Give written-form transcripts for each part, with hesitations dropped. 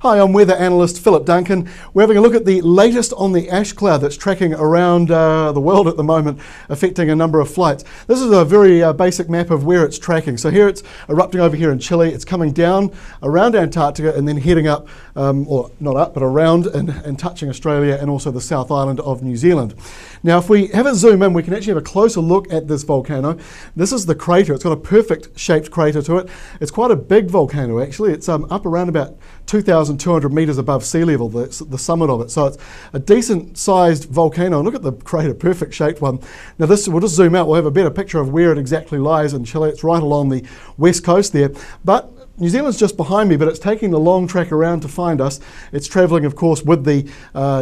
Hi, I'm weather analyst Philip Duncan. We're having a look at the latest on the ash cloud that's tracking around the world at the moment, affecting a number of flights. This is a very basic map of where it's tracking. So here it's erupting over here in Chile. It's coming down around Antarctica and then heading up, or not up, but around and touching Australia and also the South Island of New Zealand. Now, if we have a zoom in, we can actually have a closer look at this volcano. This is the crater. It's got a perfect shaped crater to it. It's quite a big volcano, actually. It's up around about 2,200 metres above sea level, the summit of it. So it's a decent sized volcano. And look at the crater, perfect shaped one. Now this, we'll just zoom out, we'll have a better picture of where it exactly lies in Chile. It's right along the west coast there. But New Zealand's just behind me, but it's taking the long track around to find us. It's travelling, of course, with the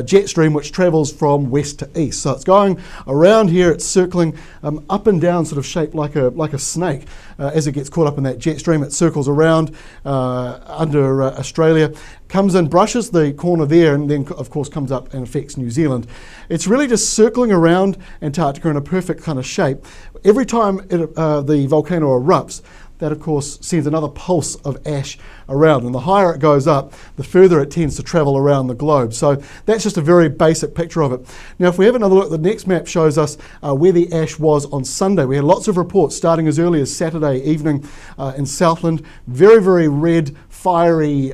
jet stream, which travels from west to east. So it's going around here, it's circling up and down, sort of shaped like a snake. As it gets caught up in that jet stream, it circles around under Australia, comes in, brushes the corner there, and then, of course, comes up and affects New Zealand. It's really just circling around Antarctica in a perfect kind of shape. Every time the volcano erupts, that of course sends another pulse of ash around, and the higher it goes up, the further it tends to travel around the globe. So that's just a very basic picture of it. Now if we have another look, the next map shows us where the ash was on Sunday. We had lots of reports starting as early as Saturday evening in Southland. Very, very red, fiery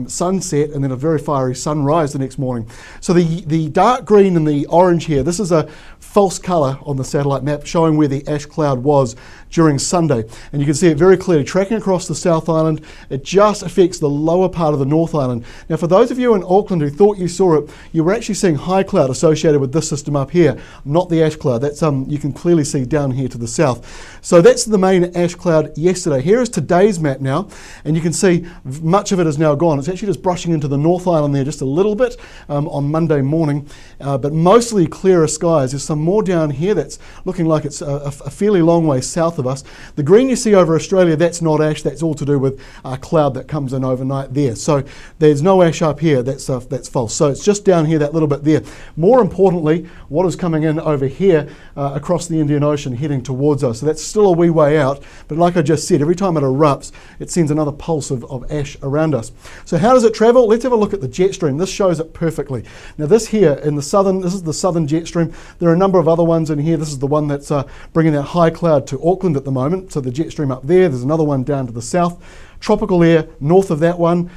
sunset, and then a very fiery sunrise the next morning. So the dark green and the orange here, this is a false colour on the satellite map showing where the ash cloud was during Sunday. And you can see it very clearly tracking across the South Island. It just affects the lower part of the North Island. Now for those of you in Auckland who thought you saw it, you were actually seeing high cloud associated with this system up here, not the ash cloud. That's you can clearly see down here to the south. So that's the main ash cloud yesterday. Here is today's map now, and you can see much of it is now gone. It's actually just brushing into the North Island there just a little bit on Monday morning, but mostly clearer skies. There's some more down here that's looking like it's a fairly long way south of us. The green you see over Australia, that's not ash, that's all to do with cloud that comes in overnight there. So there's no ash up here, that's false. So it's just down here, that little bit there. More importantly, what is coming in over here across the Indian Ocean heading towards us. So that's still a wee way out, but like I just said, every time it erupts, it sends another pulse of ash around us. So how does it travel? Let's have a look at the jet stream. This shows it perfectly. Now this here in the southern, this is the southern jet stream. There are a number of other ones in here. This is the one that's bringing that high cloud to Auckland at the moment. So the jet stream up there, there's another one down to the south. Tropical air north of that one.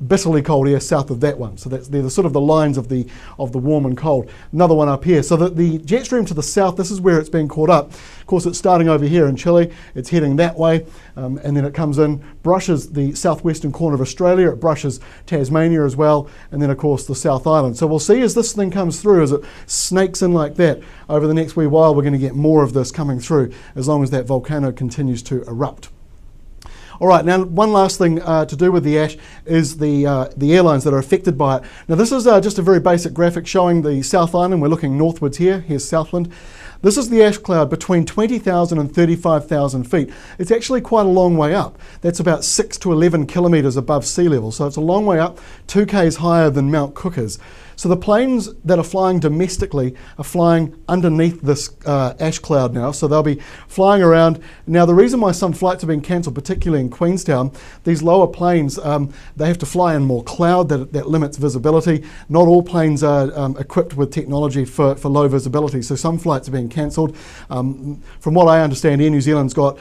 Bitterly cold air south of that one. So they're the sort of the lines of the warm and cold. Another one up here. So the jet stream to the south, this is where it's being caught up. Of course, it's starting over here in Chile. It's heading that way, and then it comes in, brushes the southwestern corner of Australia. It brushes Tasmania as well, and then of course the South Island. So we'll see as this thing comes through, as it snakes in like that. Over the next wee while, we're going to get more of this coming through, as long as that volcano continues to erupt. All right, now one last thing to do with the ash is the airlines that are affected by it. Now this is just a very basic graphic showing the South Island. We're looking northwards here. Here's Southland. This is the ash cloud between 20,000 and 35,000 feet. It's actually quite a long way up. That's about 6 to 11 kilometres above sea level. So it's a long way up, 2 k's higher than Mount Cook is. So the planes that are flying domestically are flying underneath this ash cloud now, so they'll be flying around. Now the reason why some flights are being cancelled, particularly in Queenstown, these lower planes, they have to fly in more cloud, that limits visibility. Not all planes are equipped with technology for low visibility, so some flights are being cancelled. From what I understand, Air New Zealand's got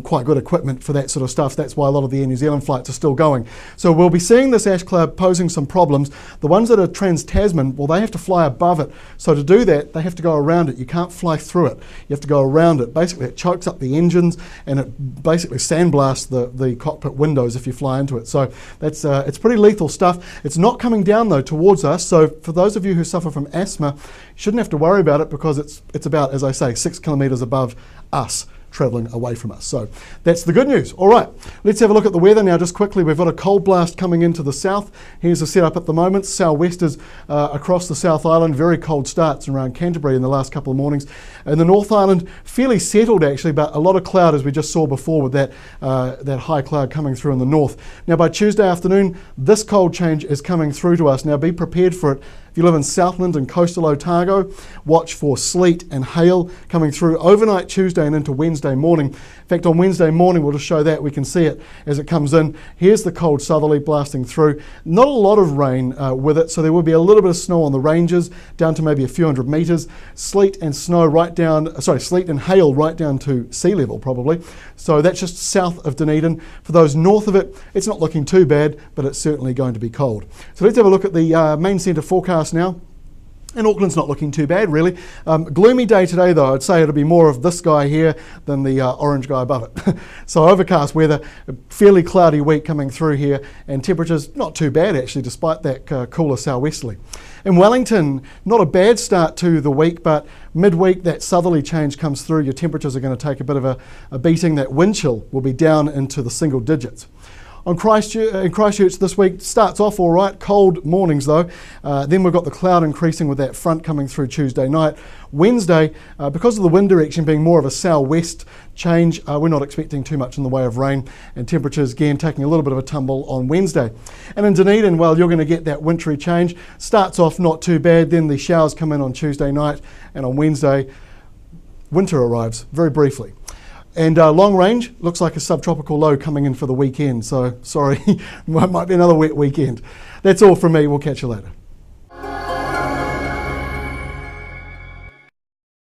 quite good equipment for that sort of stuff. That's why a lot of the Air New Zealand flights are still going. So we'll be seeing this ash cloud posing some problems. The ones that are Tasman, well, they have to fly above it. So to do that, they have to go around it. You can't fly through it. You have to go around it. Basically, it chokes up the engines and it basically sandblasts the cockpit windows if you fly into it. So that's it's pretty lethal stuff. It's not coming down though towards us. So for those of you who suffer from asthma, you shouldn't have to worry about it, because it's about, as I say, 6 kilometres above us, travelling away from us. So that's the good news. All right, let's have a look at the weather now just quickly. We've got a cold blast coming into the south. Here's the setup at the moment. Southwesters across the South Island, very cold starts around Canterbury in the last couple of mornings. And the North Island, fairly settled actually, but a lot of cloud, as we just saw before, with that high cloud coming through in the north. Now by Tuesday afternoon, this cold change is coming through to us. Now be prepared for it. If you live in Southland and coastal Otago, watch for sleet and hail coming through overnight Tuesday and into Wednesday morning. In fact, on Wednesday morning, we'll just show that. We can see it as it comes in. Here's the cold southerly blasting through. Not a lot of rain with it, so there will be a little bit of snow on the ranges, down to maybe a few hundred metres. Sleet and hail right down to sea level probably. So that's just south of Dunedin. For those north of it, it's not looking too bad, but it's certainly going to be cold. So let's have a look at the main centre forecast now. And Auckland's not looking too bad, really. Gloomy day today, though. I'd say it'll be more of this guy here than the orange guy above it. So overcast weather, a fairly cloudy week coming through here, and temperatures not too bad, actually, despite that cooler southwesterly. In Wellington, not a bad start to the week, but midweek that southerly change comes through. Your temperatures are going to take a bit of a beating. That wind chill will be down into the single digits. In Christchurch this week, starts off all right, cold mornings though. Then we've got the cloud increasing with that front coming through Tuesday night. Wednesday, because of the wind direction being more of a southwest change, we're not expecting too much in the way of rain, and temperatures again taking a little bit of a tumble on Wednesday. And in Dunedin, well, you're going to get that wintry change. Starts off not too bad, then the showers come in on Tuesday night, and on Wednesday, winter arrives very briefly. And long range, looks like a subtropical low coming in for the weekend. So sorry, might be another wet weekend. That's all from me. We'll catch you later.